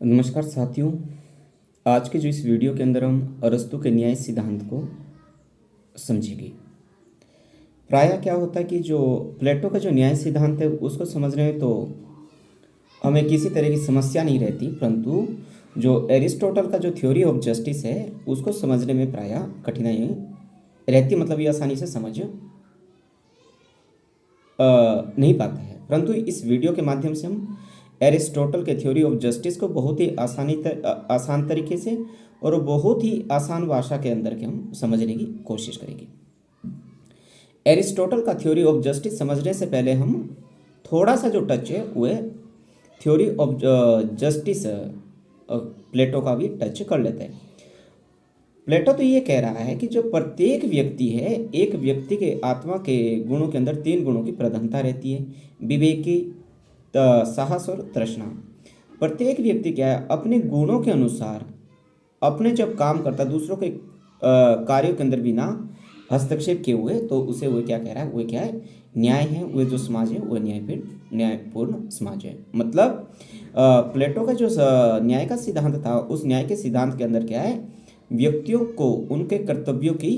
नमस्कार साथियों। आज के जो इस वीडियो के अंदर हम अरस्तू के न्याय सिद्धांत को समझेंगे। प्रायः क्या होता है कि जो प्लेटो का जो न्याय सिद्धांत है उसको समझने में तो हमें किसी तरह की समस्या नहीं रहती, परंतु जो एरिस्टोटल का जो थ्योरी ऑफ जस्टिस है उसको समझने में प्रायः कठिनाई रहती, मतलब ये आसानी से समझ नहीं पाता है। परंतु इस वीडियो के माध्यम से हम एरिस्टोटल के थ्योरी ऑफ जस्टिस को बहुत ही आसान तरीके से और बहुत ही आसान भाषा के अंदर के हम समझने की कोशिश करेंगे। एरिस्टोटल का थ्योरी ऑफ जस्टिस समझने से पहले हम थोड़ा सा जो टच है वह थ्योरी ऑफ जस्टिस प्लेटो का भी टच कर लेते हैं। प्लेटो तो ये कह रहा है कि जो प्रत्येक व्यक्ति है, एक व्यक्ति के आत्मा के गुणों के अंदर तीन गुणों की प्रधानता रहती है: विवेकी, साहस और तृष्णा। प्रत्येक व्यक्ति क्या है, अपने गुणों के अनुसार अपने जब काम करता है दूसरों के कार्यों के अंदर बिना हस्तक्षेप किए हुए, तो उसे वो क्या कह रहा है, वो क्या है, न्याय है। वो जो समाज है वो न्यायपूर्ण समाज है। मतलब प्लेटो का जो न्याय का सिद्धांत था, उस न्याय के सिद्धांत के अंदर क्या है, व्यक्तियों को उनके कर्तव्यों की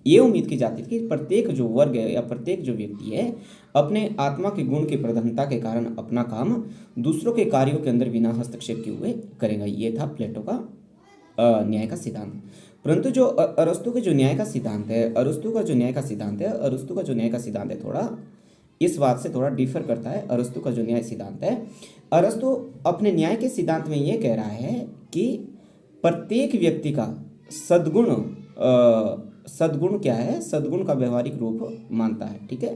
ये उम्मीद की जाती थी कि प्रत्येक जो वर्ग है या प्रत्येक जो व्यक्ति है अपने आत्मा के गुण की प्रधानता के कारण अपना काम दूसरों के कार्यों के अंदर बिना हस्तक्षेप किए हुए करेगा। ये था प्लेटो का न्याय का सिद्धांत। परंतु जो अरस्तु के जो न्याय का सिद्धांत है, अरस्तु का जो न्याय का सिद्धांत है, अरस्तु का जो न्याय का सिद्धांत है थोड़ा इस बात से थोड़ा डिफर करता है। अरस्तु का जो न्याय सिद्धांत है, अरस्तु अपने न्याय के सिद्धांत में ये कह रहा है कि प्रत्येक व्यक्ति का सद्गुण क्या है, सद्गुण का व्यवहारिक रूप मानता है। ठीक है,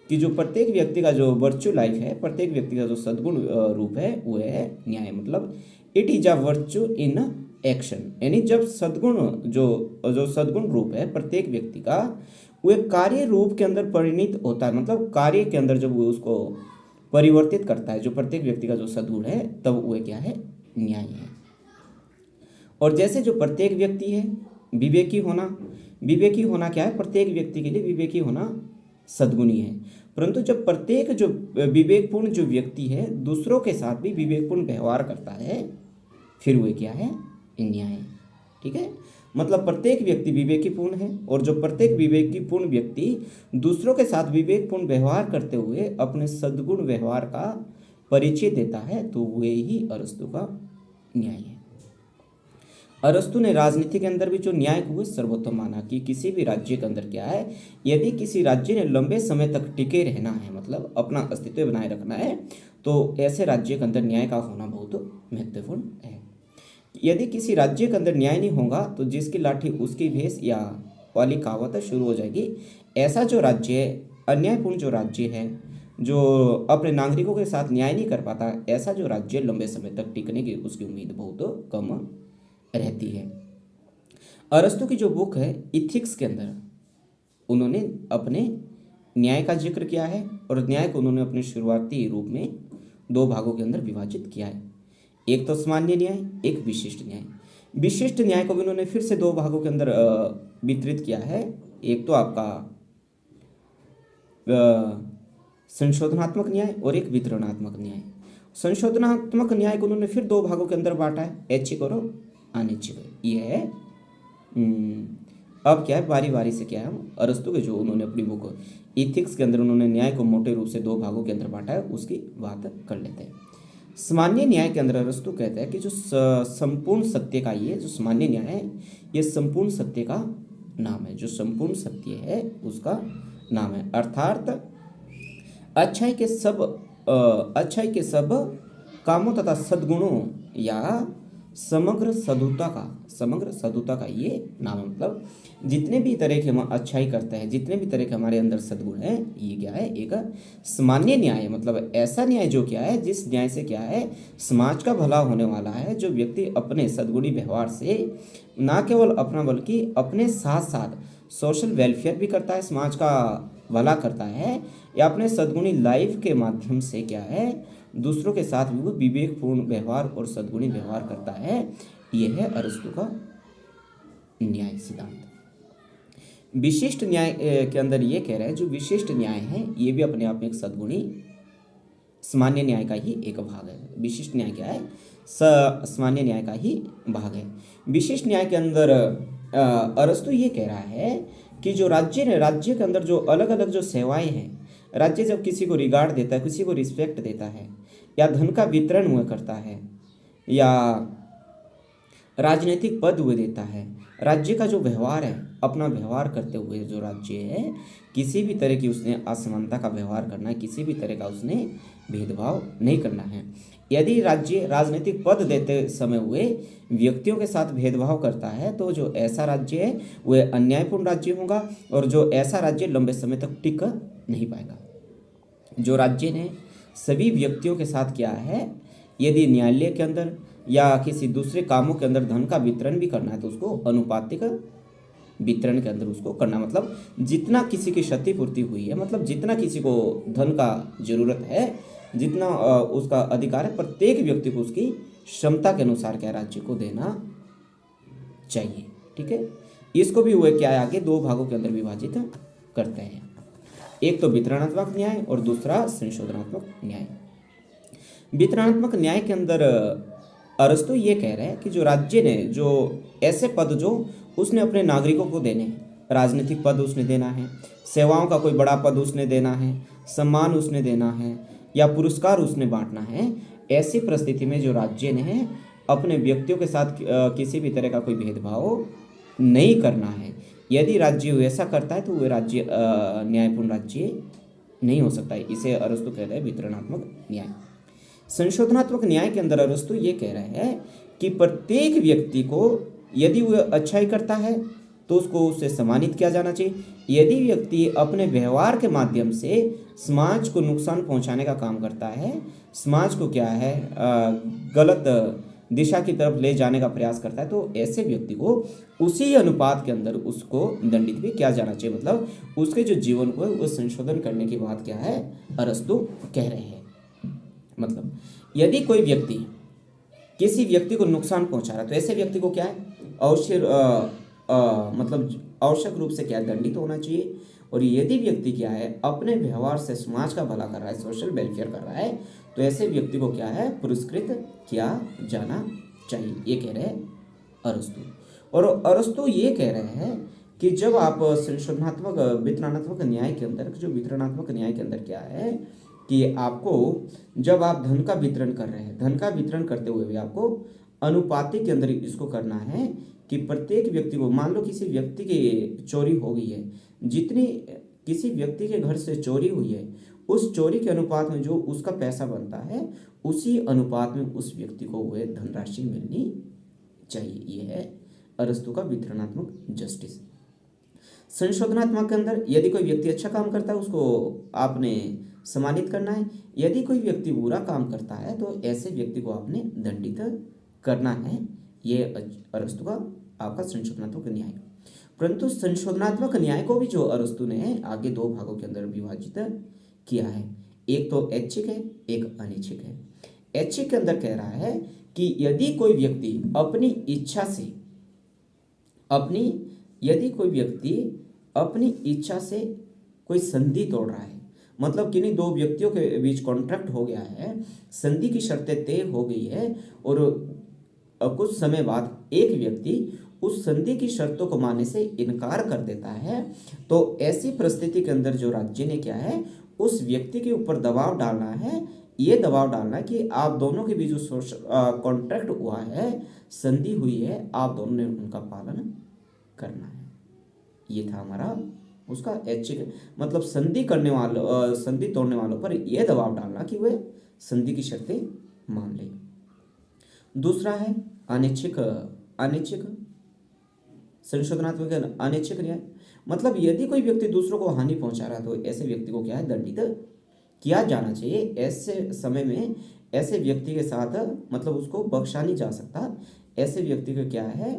कि जो प्रत्येक व्यक्ति का जो वर्चू लाइफ है, प्रत्येक व्यक्ति का जो सद्गुण रूप है वो है न्याय। मतलब it is a virtue in action, यानी जब सद्गुण जो जो सद्गुण रूप है प्रत्येक व्यक्ति का, वो एक कार्य रूप के अंदर परिणित होता है। मतलब कार्य के अंदर जब वो उसको परिवर्तित करता है, जो प्रत्येक व्यक्ति का जो सद्गुण है, तब वो क्या है, न्याय है। और जैसे जो प्रत्येक व्यक्ति है विवेकी होना क्या है, प्रत्येक व्यक्ति के लिए विवेकी होना सद्गुणी है। परंतु जब प्रत्येक जो विवेकपूर्ण जो व्यक्ति है दूसरों के साथ भी विवेकपूर्ण व्यवहार करता है, फिर वह क्या है, न्याय। ठीक है, मतलब प्रत्येक व्यक्ति विवेकीपूर्ण है और जो प्रत्येक विवेकीपूर्ण व्यक्ति दूसरों के साथ विवेकपूर्ण व्यवहार करते हुए अपने सद्गुण व्यवहार का परिचय देता है, तो वह ही अरस्तु का न्याय है। अरस्तु ने राजनीति के अंदर भी जो न्याय को सर्वोत्तम माना कि किसी भी राज्य के अंदर क्या है, यदि किसी राज्य ने लंबे समय तक टिके रहना है, मतलब अपना अस्तित्व बनाए रखना है, तो ऐसे राज्य के अंदर न्याय का होना बहुत महत्वपूर्ण है। यदि किसी राज्य के अंदर न्याय नहीं होगा तो जिसकी लाठी उसकी भैंस या वाली कहावत शुरू हो जाएगी। ऐसा जो राज्य है, अन्यायपूर्ण जो राज्य है, जो अपने नागरिकों के साथ न्याय नहीं कर पाता, ऐसा जो राज्य लंबे समय तक टिकने की उसकी उम्मीद बहुत कम रहती है। अरस्तु की जो बुक है इथिक्स के अंदर उन्होंने अपने न्याय का जिक्र किया है और न्याय को उन्होंने अपने शुरुआती रूप में दो भागों के अंदर विभाजित किया है। एक तो सामान्य न्याय, एक विशिष्ट न्याय। विशिष्ट न्याय को भी उन्होंने फिर से दो भागों के अंदर वितरित किया है। एक तो आपका संशोधनात्मक न्याय और एक वितरणात्मक न्याय। संशोधनात्मक न्याय को उन्होंने फिर दो भागों के अंदर बांटा है, ऐच्छिक और अनैच्छिक। ये है अब क्या है, बारी बारी से क्या है, हम अरस्तु के जो उन्होंने अपनी बुक इथिक्स के अंदर उन्होंने न्याय को मोटे रूप से दो भागों के अंदर बांटा है, उसकी बात कर लेते हैं। सामान्य न्याय के अंदर अरस्तु कहता है कि जो संपूर्ण सत्य का, ये जो सामान्य न्याय है ये संपूर्ण सत्य का नाम है, जो संपूर्ण सत्य है उसका नाम है। अर्थात अच्छाई के सब कामों तथा सद्गुणों या समग्र सदुता का ये नाम है। मतलब जितने भी तरह के हम अच्छाई करते हैं, जितने भी तरह के हमारे अंदर सद्गुण है, ये क्या है, एक सामान्य न्याय है। मतलब ऐसा न्याय जो क्या है, जिस न्याय से क्या है, समाज का भला होने वाला है। जो व्यक्ति अपने सद्गुणी व्यवहार से ना केवल अपना बल्कि अपने साथ साथ सोशल वेलफेयर भी करता है, समाज का भला करता है, या अपने सद्गुणी लाइफ के माध्यम से क्या है, दूसरों के साथ भी वो विवेकपूर्ण व्यवहार और सद्गुणी व्यवहार करता है। यह है अरस्तु का न्याय सिद्धांत। विशिष्ट न्याय के अंदर ये कह रहा है, जो विशिष्ट न्याय है ये भी अपने आप में एक सद्गुणी सामान्य न्याय का ही एक भाग है। विशिष्ट न्याय क्या है? सामान्य न्याय का ही भाग है। विशिष्ट न्याय के अंदर अरस्तु ये कह रहा है कि जो राज्य के अंदर जो अलग अलग जो सेवाएं हैं, राज्य जब किसी को रिगार्ड देता है, किसी को रिस्पेक्ट देता है, या धन का वितरण हुआ करता है, या राजनीतिक पद हुए देता है, राज्य का जो व्यवहार है, अपना व्यवहार करते हुए जो राज्य है, किसी भी तरह की उसने असमानता का व्यवहार करना है, किसी भी तरह का उसने भेदभाव नहीं करना है। यदि राज्य राजनीतिक पद देते समय हुए व्यक्तियों के साथ भेदभाव करता है तो जो ऐसा राज्य है वह अन्यायपूर्ण राज्य होगा, और जो ऐसा राज्य लंबे समय तक टिक नहीं पाएगा। जो राज्य ने सभी व्यक्तियों के साथ किया है, यदि न्यायालय के अंदर या किसी दूसरे कामों के अंदर धन का वितरण भी करना है तो उसको अनुपातिक वितरण के अंदर उसको करना, मतलब जितना किसी की क्षतिपूर्ति हुई है, मतलब जितना किसी को धन का जरूरत है, जितना उसका अधिकार है, प्रत्येक व्यक्ति को उसकी क्षमता के अनुसार क्या राज्य को देना चाहिए। ठीक है, इसको भी हुए क्या है आगे दो भागों के अंदर विभाजित करते हैं। एक तो वितरणात्मक न्याय और दूसरा संशोधनात्मक न्याय। वितरणात्मक न्याय के अंदर अरस्तु ये कह रहे हैं कि जो राज्य ने जो ऐसे पद जो उसने अपने नागरिकों को देने हैं, राजनीतिक पद उसने देना है, सेवाओं का कोई बड़ा पद उसने देना है, सम्मान उसने देना है, या पुरस्कार उसने बांटना है, ऐसी परिस्थिति में जो राज्य ने अपने व्यक्तियों के साथ किसी भी तरह का कोई भेदभाव नहीं करना है। यदि राज्य वैसा करता है तो वह राज्य न्यायपूर्ण राज्य नहीं हो सकता है। इसे अरस्तु कहते हैं वितरणात्मक न्याय। संशोधनात्मक न्याय के अंदर अरस्तु ये कह रहे हैं कि प्रत्येक व्यक्ति को यदि वह अच्छाई करता है तो उसको उससे सम्मानित किया जाना चाहिए। यदि व्यक्ति अपने व्यवहार के माध्यम से समाज को नुकसान पहुंचाने का काम करता है, समाज को क्या है गलत दिशा की तरफ ले जाने का प्रयास करता है, तो ऐसे व्यक्ति को उसी अनुपात के अंदर उसको दंडित भी किया जाना चाहिए। मतलब उसके जो जीवन को है वो संशोधन करने की बात क्या है अरस्तु कह रहे हैं। मतलब यदि कोई व्यक्ति किसी व्यक्ति को नुकसान पहुंचा रहा है तो ऐसे व्यक्ति को क्या है मतलब आवश्यक रूप से क्या दंडित होना चाहिए। और यदि व्यक्ति क्या है अपने व्यवहार से समाज का भला कर रहा है, सोशल वेलफेयर कर रहा है, तो ऐसे व्यक्ति को क्या है पुरस्कृत किया जाना चाहिए। ये कह रहे हैं अरस्तु। और अरस्तु ये कह रहे हैं कि जब आप संशोधनात्मक वितरणात्मक न्याय के अंदर, जो वितरणात्मक न्याय के अंदर क्या है कि आपको जब आप धन का वितरण कर रहे हैं, धन का वितरण करते हुए भी आपको अनुपातिक के अंदर इसको करना है कि प्रत्येक व्यक्ति को, मान लो किसी व्यक्ति की चोरी हो गई है, जितनी किसी व्यक्ति के घर से चोरी हुई है उस चोरी के अनुपात में जो उसका पैसा बनता है उसी अनुपात में उस व्यक्ति को वह धनराशि मिलनी चाहिए। ये है अरस्तु का वितरणात्मक जस्टिस। संशोधनात्मक के अंदर यदि कोई व्यक्ति अच्छा काम करता है उसको आपने सम्मानित करना है, यदि कोई व्यक्ति बुरा काम करता है तो ऐसे व्यक्ति को आपने दंडित करना है। ये अरस्तु का आपका संशोधनात्मक न्याय। परंतु संशोधनात्मक न्याय को भी जो अरस्तु ने आगे दो भागों के अंदर विभाजित किया है, एक तो ऐच्छिक है, एक अनैच्छिक है। ऐच्छिक के अंदर कह रहा है कि यदि कोई व्यक्ति अपनी इच्छा से कोई संधि तोड़ रहा है, मतलब किन्हीं दो व्यक्तियों के बीच कॉन्ट्रैक्ट हो गया है, संधि की शर्तें तय हो गई है और कुछ समय बाद एक व्यक्ति उस संधि की शर्तों को मानने से इनकार कर देता है, तो ऐसी परिस्थिति के अंदर जो राज्य ने क्या है उस व्यक्ति के ऊपर दबाव डालना है। ये दबाव डालना कि आप दोनों के बीच जो कॉन्ट्रैक्ट हुआ है, संधि हुई है, आप दोनों ने उनका पालन करना है। ये था हमारा उसका ऐच्छिक, मतलब संधि करने वालों संधि तोड़ने वालों पर यह दबाव डालना कि वे संधि की शर्तें मान लें। दूसरा है अनैच्छिक संशोधनात्मक अनैच्छिक न्याय। मतलब यदि कोई व्यक्ति दूसरों को हानि पहुंचा रहा है तो ऐसे व्यक्ति को क्या है दंडित किया जाना चाहिए। ऐसे समय में ऐसे व्यक्ति के साथ मतलब उसको बख्शा नहीं जा सकता। ऐसे व्यक्ति को क्या है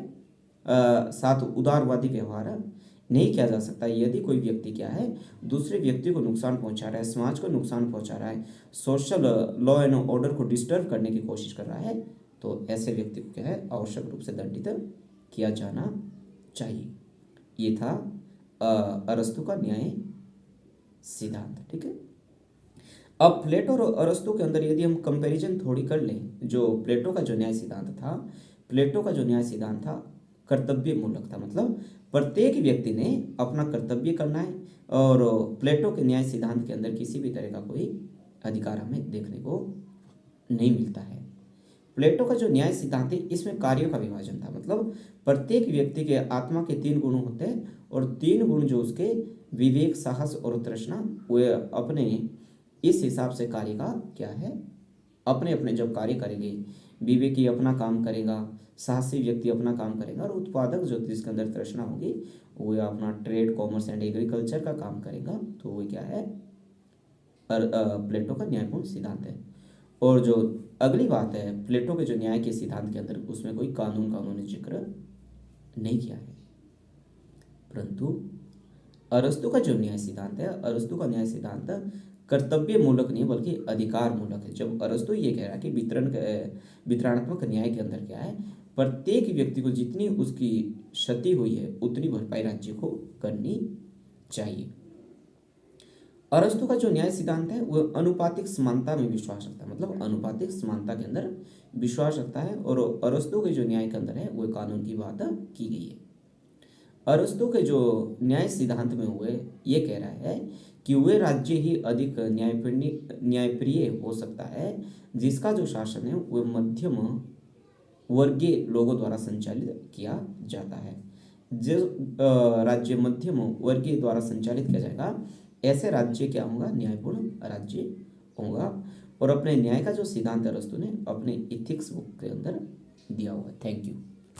साथ उदारवादी व्यवहार नहीं किया जा सकता। यदि कोई व्यक्ति क्या है दूसरे व्यक्ति को नुकसान पहुंचा रहा है, समाज को नुकसान पहुंचा रहा है, सोशल लॉ एंड ऑर्डर को डिस्टर्ब करने की कोशिश कर रहा है, तो ऐसे व्यक्ति को क्या है आवश्यक रूप से दंडित किया जाना चाहिए। ये था अरस्तु का न्याय सिद्धांत। ठीक है, अब प्लेटो और अरस्तु के अंदर यदि हम कंपैरिजन थोड़ी कर लें, जो प्लेटो का जो न्याय सिद्धांत था, प्लेटो का जो न्याय सिद्धांत था कर्तव्य मूलक था, मतलब प्रत्येक व्यक्ति ने अपना कर्तव्य करना है, और प्लेटो के न्याय सिद्धांत के अंदर किसी भी तरह का कोई अधिकार हमें देखने को नहीं मिलता है। प्लेटो का जो न्याय सिद्धांत है इसमें कार्यों का विभाजन था, मतलब प्रत्येक व्यक्ति के आत्मा के 3 गुण होते हैं, और 3 गुण जो उसके विवेक, साहस और तृष्णा, वे अपने इस हिसाब से कार्य का क्या है, अपने अपने जब कार्य करेंगे, विवेकी अपना काम करेगा, साहसी व्यक्ति अपना काम करेगा, और उत्पादक जो जिसके अंदर तृष्णा होगी वो अपना ट्रेड, कॉमर्स एंड एग्रीकल्चर का काम करेगा। तो वो क्या है, प्लेटो का न्यायपूर्ण सिद्धांत है। और जो अगली बात है, प्लेटो के जो न्याय के सिद्धांत के अंदर उसमें कोई कानूनी जिक्र नहीं किया है, परंतु अरस्तु का जो न्याय सिद्धांत है, अरस्तु का न्याय सिद्धांत कर्तव्य मूलक नहीं बल्कि अधिकार मूलक है। जब अरस्तु ये कह रहा है कि वितरणात्मक न्याय के अंदर क्या है, प्रत्येक व्यक्ति को जितनी उसकी क्षति हुई है उतनी भरपाई राज्य को करनी चाहिए। अरस्तु का जो न्याय सिद्धांत है वो अनुपातिक समानता में विश्वास रखता है, मतलब अनुपातिक समानता के अंदर विश्वास रखता है, और अरस्तु के जो न्याय के अंदर है वो कानून की बात की गई है। अरस्तु के जो न्याय सिद्धांत में हुए ये कह रहा है कि वे राज्य ही अधिक न्यायप्रिय हो सकता है जिसका जो शासन है वह मध्यम वर्गीय लोगों द्वारा संचालित किया जाता है। जो राज्य मध्यम वर्गीय द्वारा संचालित किया जाएगा, ऐसे राज्य क्या होगा, न्यायपूर्ण राज्य होगा। और अपने न्याय का जो सिद्धांत अरस्तु ने अपने इथिक्स बुक के अंदर दिया हुआ है। Thank you.